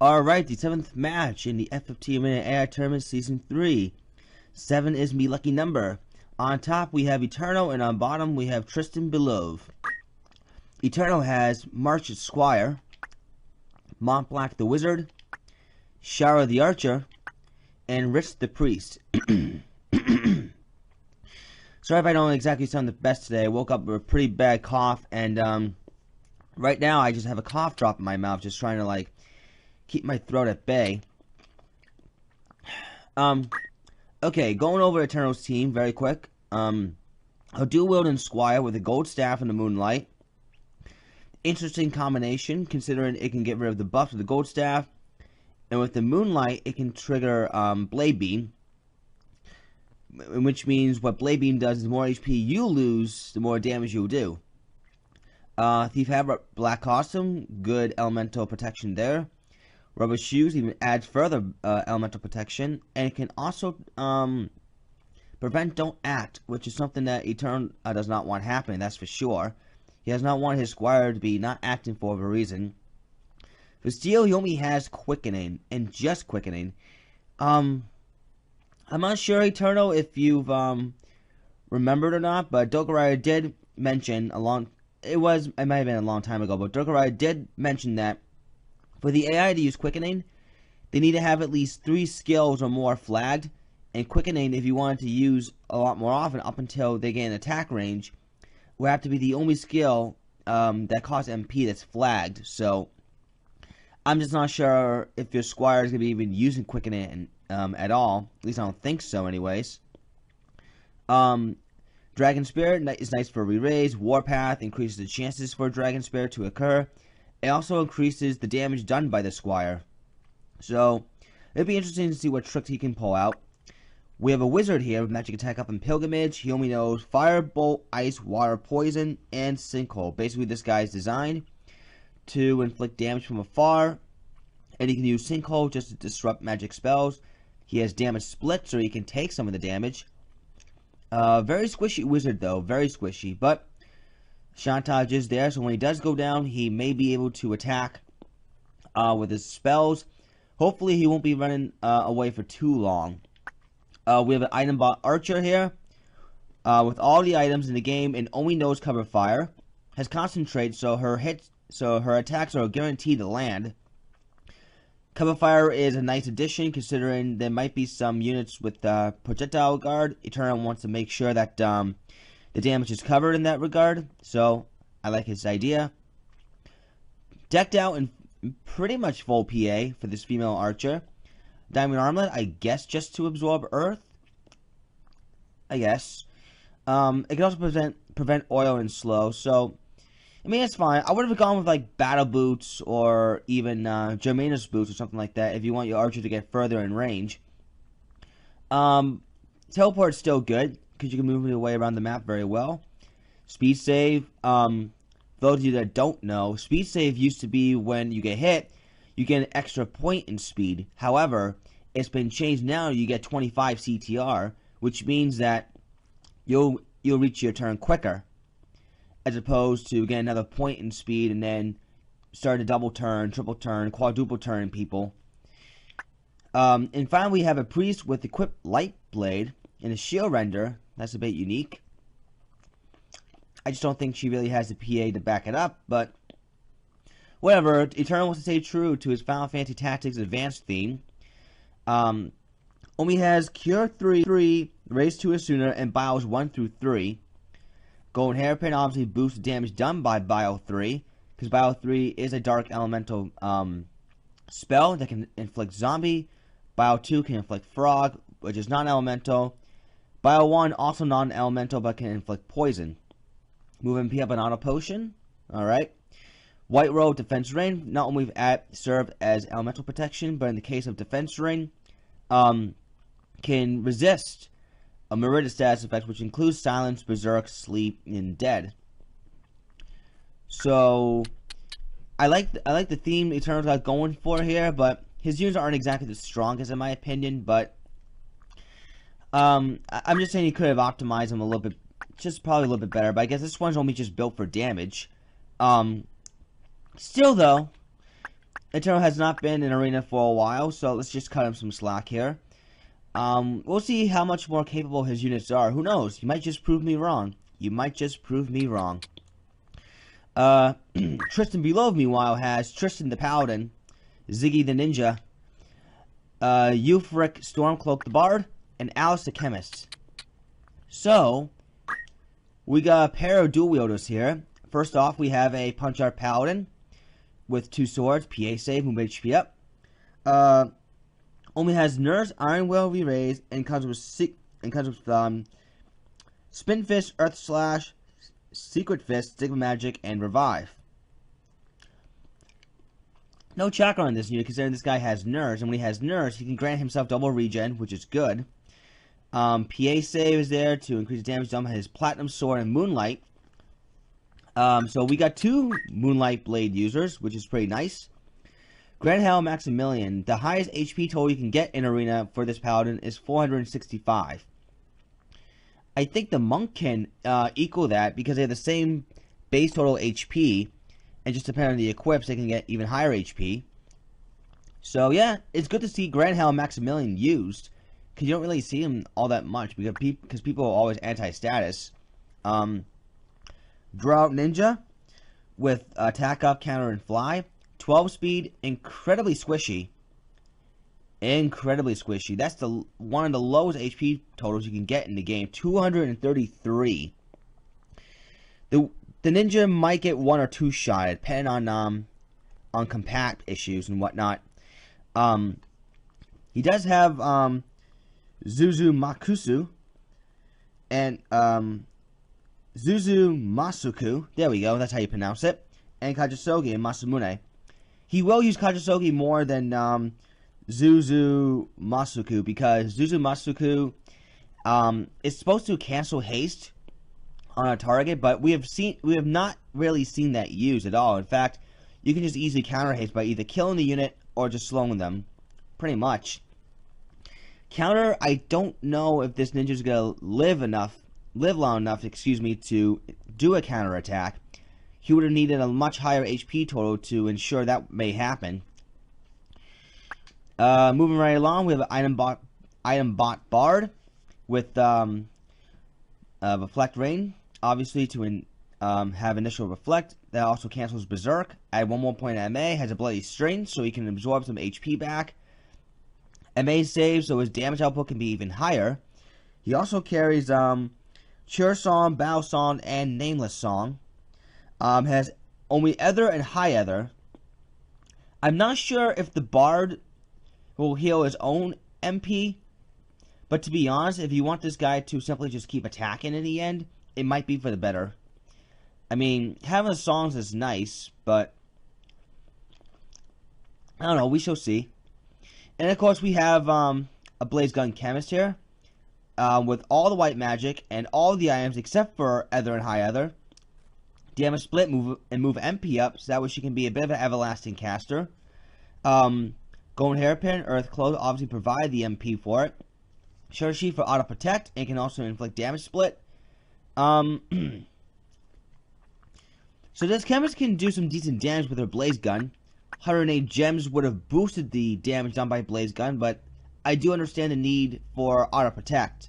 Alright, the 7th match in the FFT Minute AI Tournament Season 3. 7 is me lucky number. On top we have Eternal, and on bottom we have TristanBeoulve. Eternal has March Squire, Montblanc the Wizard, Shara the Archer, and Rich the Priest. Sorry if I don't exactly sound the best today. I woke up with a pretty bad cough, and right now I just have a cough drop in my mouth, just trying to keep my throat at bay. Okay, going over Eternal's team very quick. A dual-wielding Squire with a gold staff and the moonlight. Interesting combination, considering it can get rid of the buff of the gold staff, and with the moonlight it can trigger Blade Beam, which means what Blade Beam does is the more HP you lose, the more damage you'll do. Thief hat, black costume, good elemental protection there. Rubber shoes even adds further elemental protection, and it can also prevent don't act, which is something that Eternal does not want happening, that's for sure. He does not want his Squire to be not acting for a reason. For Steel, he only has quickening, and just quickening. I'm not sure, Eternal, if you've remembered or not, but Dogaraya did mention it might have been a long time ago, but Dogaraya did mention that for the AI to use quickening, they need to have at least 3 skills or more flagged, and quickening, if you wanted to use a lot more often up until they gain attack range, will have to be the only skill that costs MP that's flagged. So I'm just not sure if your Squire is going to be even using quickening at all. At least I don't think so anyways. Dragon Spirit is nice for re-raise. Warpath increases the chances for Dragon Spirit to occur. It also increases the damage done by the Squire. So it'll be interesting to see what tricks he can pull out. We have a wizard here with magic attack up in Pilgrimage. He only knows Fire, Bolt, Ice, Water, Poison, and Sinkhole. Basically, this guy is designed to inflict damage from afar, and he can use Sinkhole just to disrupt magic spells. He has damage split, so he can take some of the damage. Very squishy wizard, though. Very squishy, but Chantage is there, so when he does go down, he may be able to attack with his spells. Hopefully, he won't be running away for too long. We have an item bot Archer here, with all the items in the game and only knows cover fire. Has concentrate, so her attacks are guaranteed to land. Cover fire is a nice addition, considering there might be some units with projectile guard. Eternal wants to make sure that the damage is covered in that regard, so I like his idea. Decked out in pretty much full PA for this female Archer. Diamond Armlet, I guess just to absorb Earth. I guess. It can also prevent oil and slow, so I mean, it's fine. I would have gone with battle boots or even Germanus boots or something like that if you want your Archer to get further in range. Teleport's still good because you can move your way around the map very well. Speed save. Those of you that don't know, speed save used to be when you get hit, you get an extra point in speed. However, it's been changed now. You get 25 CTR, which means that you'll reach your turn quicker, as opposed to getting another point in speed and then start to double turn, triple turn, quadruple turn people. And finally, we have a priest with equipped light blade and a shield render. That's a bit unique. I just don't think she really has the PA to back it up, but whatever. Eternal wants to stay true to his Final Fantasy Tactics Advanced theme. Only has Cure 3, Raise 2 Sooner, and Bios 1 through 3. Golden Hairpin obviously boosts the damage done by Bio 3, because Bio 3 is a dark elemental spell that can inflict zombie. Bio 2 can inflict frog, which is non-elemental. Bio 1 also non-elemental, but can inflict poison. Move MP up an auto potion. Alright. White Robe Defense Ring, not only serve as elemental protection, but in the case of Defense Ring, can resist a Merida status effect, which includes Silence, Berserk, Sleep, and Dead. So I like the theme Eternal's got going for here, but his units aren't exactly the strongest in my opinion. But I'm just saying he could have optimized them a little bit, just probably a little bit better. But I guess this one's only just built for damage. Still though, Eternal has not been in Arena for a while, so let's just cut him some slack here. We'll see how much more capable his units are. Who knows? You might just prove me wrong. You might just prove me wrong. TristanBeoulve, meanwhile, has Tristan the Paladin, Ziggy the Ninja, Euphoric Stormcloak the Bard, and Alice the Chemist. So, we got a pair of dual wielders here. First off, we have a Punch Art Paladin with 2 swords, PA save, move HP up. Only has Nurse, Iron Will, Re-Raise, and comes with Spin Fist, Earth Slash, Secret Fist, Stigma Magic, and Revive. No chakra on this unit, considering this guy has Nurse, and when he has Nurse, he can grant himself double regen, which is good. PA save is there to increase damage done by his Platinum Sword and Moonlight. So we got 2 Moonlight Blade users, which is pretty nice. Grand Hell Maximilian, the highest HP total you can get in Arena for this Paladin is 465. I think the Monk can equal that because they have the same base total HP, and just depending on the equips, they can get even higher HP. So yeah, it's good to see Grand Hell Maximilian used, because you don't really see him all that much, because people are always anti-status. Drought Ninja, with attack up, counter, and fly. 12 speed, incredibly squishy. Incredibly squishy. That's one of the lowest HP totals you can get in the game. 233. The ninja might get 1 or 2 shot, depending on compact issues and whatnot. He does have Zuzu Makusu and Zuzu Masuku. There we go. That's how you pronounce it. And Kajisogi and Masamune. He will use Kajisogi more than Zuzu Masuku, because Zuzu Masuku is supposed to cancel haste on a target, but we have not really seen that used at all. In fact, you can just easily counter haste by either killing the unit or just slowing them, pretty much. Counter, I don't know if this ninja is gonna live long enough, to do a counter attack. He would have needed a much higher HP total to ensure that may happen. Moving right along, we have an item bot Bard with Reflect Rain, obviously to have initial Reflect. That also cancels Berserk. Add 1 more point of MA, has a Bloody Strength, so he can absorb some HP back. MA saves, so his damage output can be even higher. He also carries Cure Song, Battle Song, and Nameless Song. Has only Ether and High Ether. I'm not sure if the Bard will heal his own MP, but to be honest, if you want this guy to simply just keep attacking in the end, it might be for the better. I mean, having the songs is nice, but I don't know, we shall see. And of course we have a Blaze Gun Chemist here, with all the white magic and all the items except for Ether and High Ether. Damage split, move MP up, so that way she can be a bit of an everlasting caster. Golden Hairpin, Earth Clothes obviously provide the MP for it. Shutter Sheet for auto protect, and can also inflict damage split. So this chemist can do some decent damage with her Blaze Gun. 108 gems would have boosted the damage done by Blaze Gun, but I do understand the need for auto protect.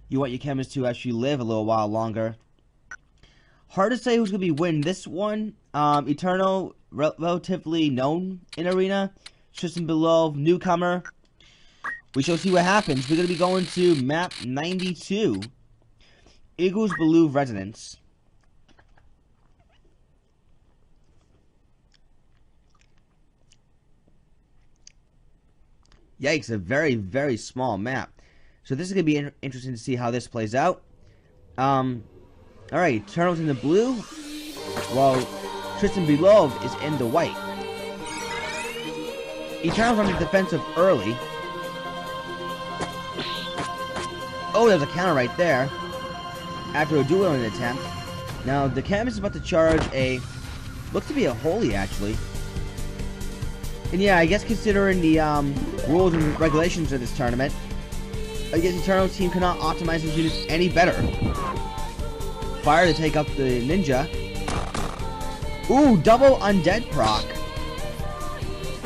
You want your chemist to actually live a little while longer. Hard to say who's going to be winning this one. Eternal, relatively known in Arena. TristanBeoulve, newcomer. We shall see what happens. We're going to be going to map 92. Eagles Beoulve Residence. Yikes, a very, very small map. So this is going to be interesting to see how this plays out. Alright, Eternal's in the blue, while TristanBeoulve is in the white. Eternal's on the defensive early. Oh, there's a counter right there, after a dueling attempt. Now, the chemist is about to charge a, looks to be a holy, actually. And yeah, I guess considering the rules and regulations of this tournament, I guess Eternal's team cannot optimize his units any better. Fire to take up the ninja. Ooh, double undead proc.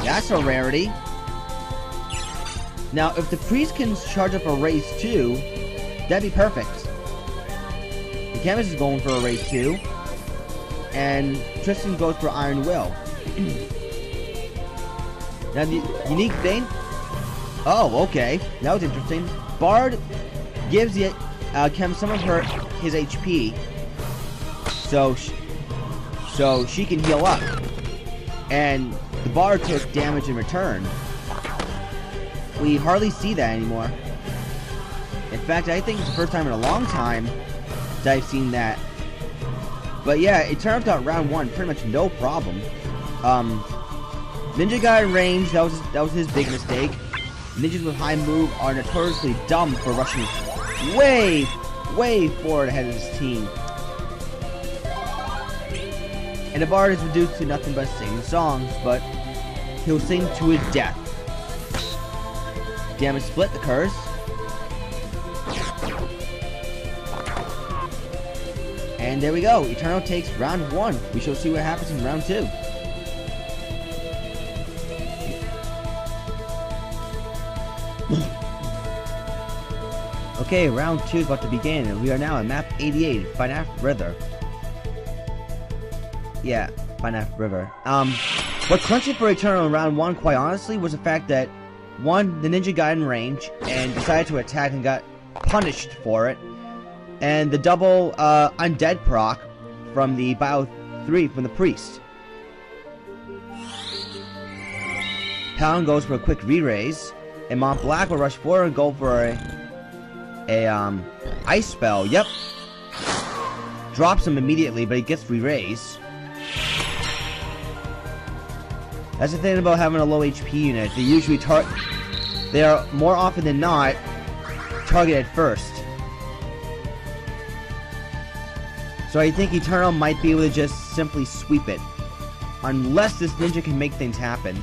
That's a rarity. Now, if the priest can charge up a raise 2, that'd be perfect. The Chemist is going for a raise 2, and Tristan goes for Iron Will. Now, the unique thing... Oh, okay. That was interesting. Bard gives the Chemist some of his HP, so she can heal up. And the Bard took damage in return. We hardly see that anymore. In fact, I think it's the first time in a long time that I've seen that. But yeah, it turned out round 1 pretty much no problem. Ninja got in range. That was his big mistake. Ninjas with high move are notoriously dumb for rushing way forward ahead of his team. And the Bard is reduced to nothing but singing songs, but he'll sing to his death. Damage split occurs. And there we go. Eternal takes round 1. We shall see what happens in round 2. Okay, round 2 is about to begin, and we are now at map 88, FFT River. Yeah, FFT River. What clinched it for Eternal in round 1, quite honestly, was the fact that, 1, the ninja got in range, and decided to attack and got punished for it. And the double, undead proc from the Bio 3 from the Priest. Paladin goes for a quick re-raise, and Mont Black will rush forward and go for a ice spell. Yep. Drops him immediately, but he gets re-raised. That's the thing about having a low HP unit. They usually they are more often than not targeted first. So I think Eternal might be able to just simply sweep it, unless this ninja can make things happen.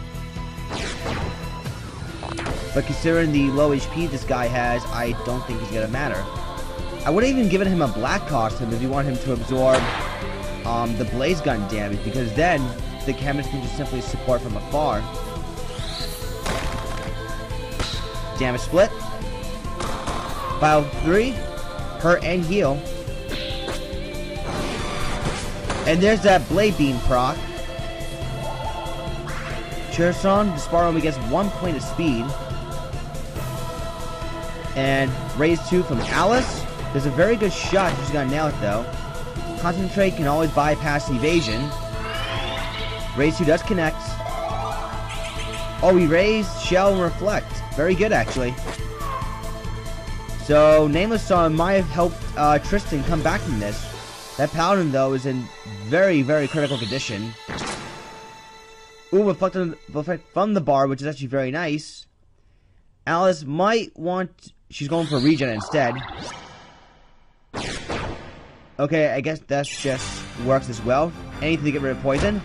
But considering the low HP this guy has, I don't think he's gonna matter. I would have even given him a black costume if you want him to absorb the blaze gun damage, because then the Chemist can just simply support from afar. Damage split. Bio 3, hurt and heal. And there's that Blade Beam proc. Cherson, the Sparrow only gets 1 point of speed. And raise 2 from Alice. There's a very good shot. She's gonna nail it though. Concentrate can always bypass evasion. Raise 2 does connect. Oh, we raised Shell and Reflect. Very good, actually. So, Nameless Song might have helped Tristan come back from this. That Paladin, though, is in very, very critical condition. Ooh, Reflect from the Bard, which is actually very nice. Alice might want... She's going for regen instead. Okay, I guess that just works as well. Anything to get rid of poison.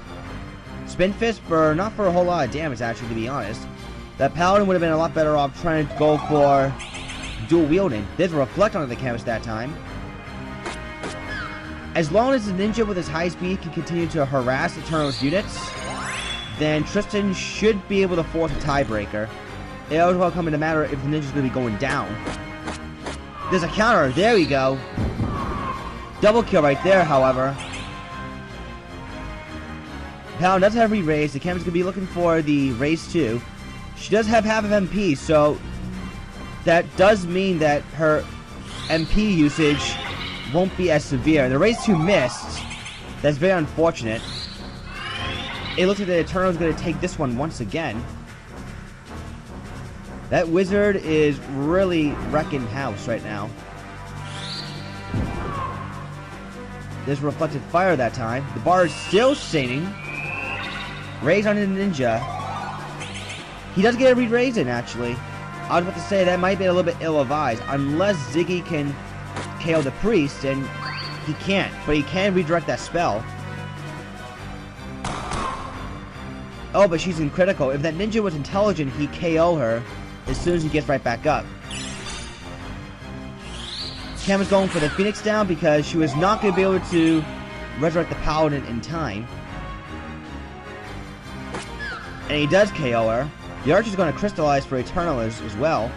Spin Fist for not for a whole lot of damage, actually, to be honest. That Paladin would have been a lot better off trying to go for dual wielding. There's a Reflect onto the canvas that time. As long as the ninja with his high speed can continue to harass Eternal's units, then Tristan should be able to force a tiebreaker. It always will come into matter if the ninja's going to be going down. There's a counter. There we go. Double kill right there, however. Paladin does have re-raise. The Chemist going to be looking for the raise 2. She does have half of MP, so that does mean that her MP usage won't be as severe. The raise 2 missed. That's very unfortunate. It looks like the Eternal is going to take this one once again. That wizard is really wrecking house right now. There's reflected fire that time. The Bard is still singing. Raise on the ninja. He does get a re-raise in, actually. I was about to say that might be a little bit ill-advised. Unless Ziggy can KO the priest, and he can't. But he can redirect that spell. Oh, but she's in critical. If that ninja was intelligent, he'd KO her as soon as he gets right back up. Cam is going for the Phoenix down because she was not going to be able to resurrect the Paladin in time. And he does KO her. The Archer's going to crystallize for Eternal as well.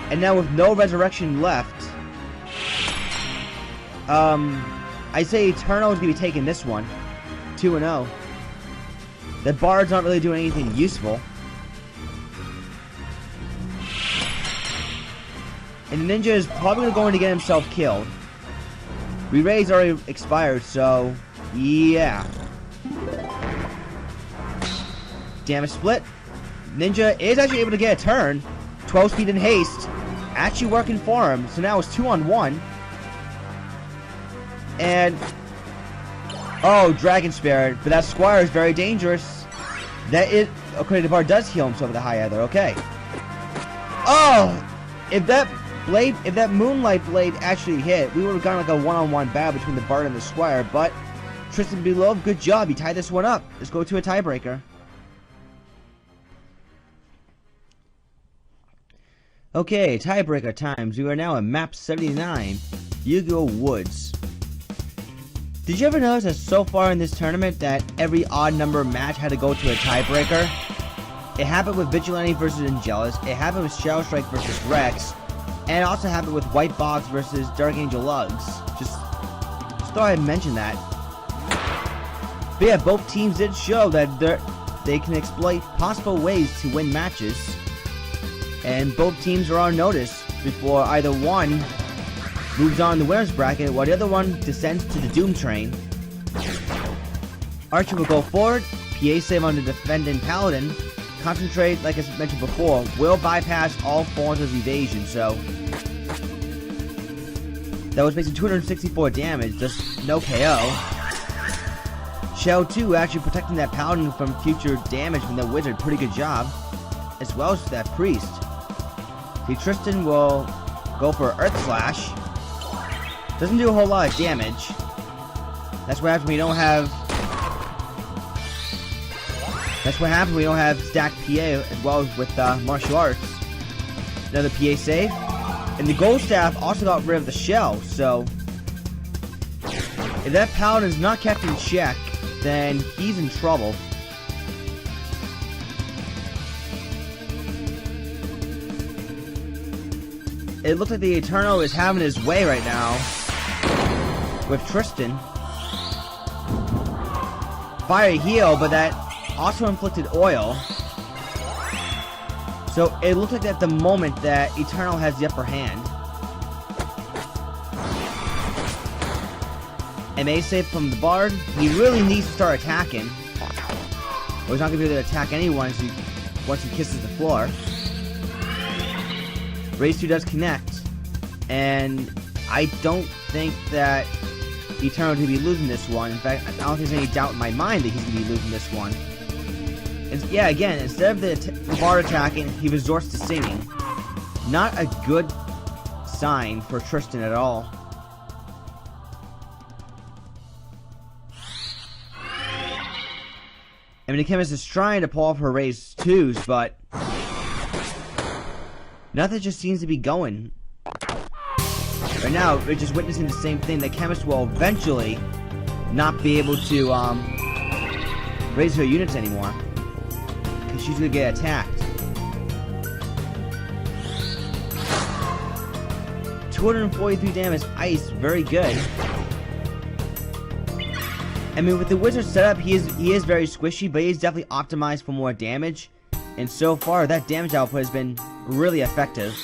And now with no resurrection left, I say Eternal is going to be taking this one. 2-0. The Bard's not really doing anything useful. And the Ninja is probably going to get himself killed. Re-raise already expired, so yeah. Damage split. Ninja is actually able to get a turn. 12 speed and haste. Actually working for him. So now it's 2-on-1. And oh, Dragon Spirit. But that Squire is very dangerous. That is, okay, the Bard does heal himself with a high ether. Okay. Oh! If that Moonlight Blade actually hit, we would have gotten like a one-on-one battle between the Bard and the Squire. But TristanBeoulve, good job. You tied this one up. Let's go to a tiebreaker. Okay, tiebreaker times. We are now at map 79, Yu-Gi-Oh! Woods. Did you ever notice that so far in this tournament that every odd number match had to go to a tiebreaker? It happened with Vigilante versus Angelus, it happened with Shadow Strike versus Rex, and it also happened with White Box versus Dark Angel Lugs. Just thought I'd mention that. But yeah, both teams did show that they can exploit possible ways to win matches. And both teams are on notice before either one moves on in the winner's bracket while the other one descends to the Doom Train. Archer will go forward, PA save on the defending Paladin, concentrate, like I mentioned before, will bypass all forms of evasion, so that was basically 264 damage, just no KO. Shell 2 actually protecting that Paladin from future damage from the Wizard, pretty good job, as well as that Priest. See, Tristan will go for Earth Slash. Doesn't do a whole lot of damage. That's what happens when we don't have. That's what happens when we don't have stacked PA as well as with martial arts. Another PA save, and the Gold Staff also got rid of the shell. So if that Paladin is not kept in check, then he's in trouble. It looks like the Eternal is having his way right now with Tristan. Fire heal, but that also inflicted oil. So it looks like at the moment that Eternal has the upper hand. MA save from the Bard. He really needs to start attacking. Or he's not going to be able to attack anyone once he kisses the floor. Race 2 does connect, and I don't think that Eternal will be losing this one. In fact, I don't think there's any doubt in my mind that he's going to be losing this one. And yeah, again, instead of the Bard attacking, he resorts to singing. Not a good sign for Tristan at all. I mean, the Chemist is trying to pull off her raise 2s, but nothing just seems to be going. Right now, we're just witnessing the same thing. The Chemist will eventually not be able to raise her units anymore, because she's going to get attacked. 243 damage, ice, very good. I mean, with the Wizard setup, he is very squishy, but he's definitely optimized for more damage. And so far, that damage output has been really effective.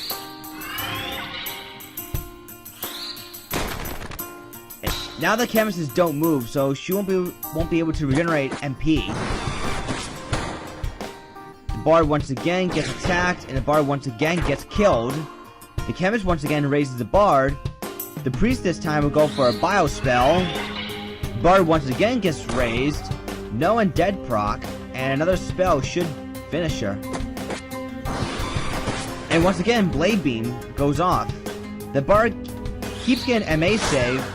And now the Chemists don't move, so she won't be able to regenerate MP. The Bard once again gets attacked, and the Bard once again gets killed. The Chemist once again raises the Bard. The Priest this time will go for a Bio Spell. The Bard once again gets raised. No Undead proc, and another spell should finish her. And once again, Blade Beam goes off. The Bard keeps getting MA save,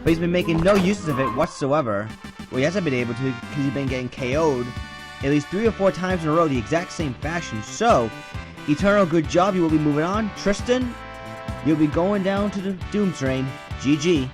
but he's been making no uses of it whatsoever. Well, he hasn't been able to because he's been getting KO'd at least 3 or 4 times in a row the exact same fashion. So, Eternal, good job. You will be moving on. Tristan, you'll be going down to the Doom Train. GG.